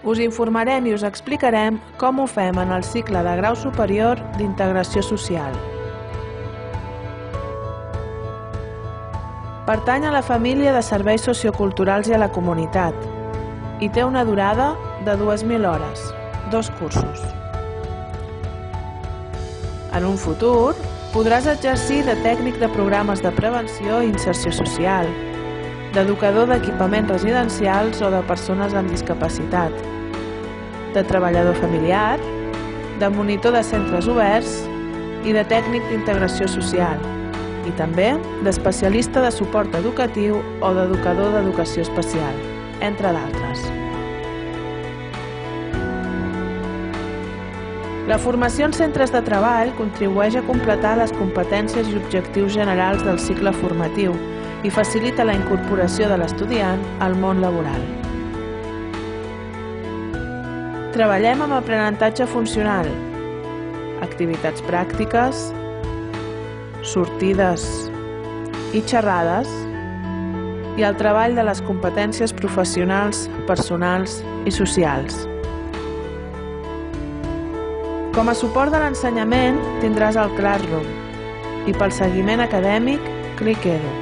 Us informarem i us explicarem com ho fem en el cicle de grau superior d'integració social. Pertany a la família de serveis socioculturals i a la comunitat i té una durada de 2.000 hores, 2 cursos. En un futur, podràs exercir de tècnic de programes de prevenció i inserció social, d'educador d'equipaments residencials o de persones amb discapacitat, de treballador familiar, de monitor de centres oberts i de tècnic d'integració social, i també d'especialista de suport educatiu o d'educador d'educació especial, entre d'altres. La formació en centres de treball contribueix a completar les competències i objectius generals del cicle formatiu i facilita la incorporació de l'estudiant al món laboral. Treballem amb aprenentatge funcional, activitats pràctiques, sortides i xerrades i el treball de les competències professionals, personals i socials. Com a suport de l'ensenyament tindràs el Classroom i pel seguiment acadèmic ClickEdu.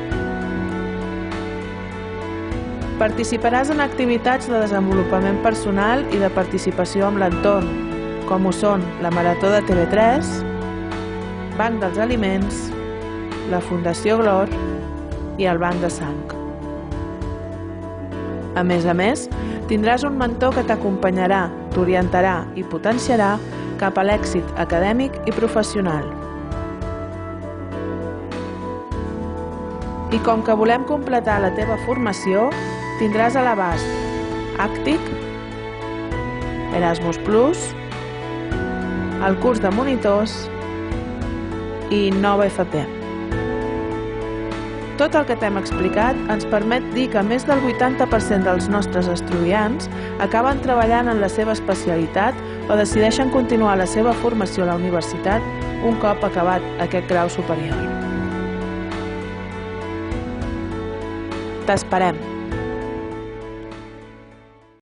Participaràs en activitats de desenvolupament personal i de participació amb l'entorn, com ho són la Marató de TV3, Banc dels Aliments, la Fundació Glor i el Banc de Sang. A més, tindràs un mentor que t'acompanyarà, t'orientarà i potenciarà cap a l'èxit acadèmic i professional. I com que volem completar la teva formació, tindràs a l'abast Àctic, Erasmus+, el curs de monitors i Nova FP. Tot el que t'hem explicat ens permet dir que més del 80% dels nostres estudiants acaben treballant en la seva especialitat o decideixen continuar la seva formació a la universitat un cop acabat aquest grau superior. T'esperem!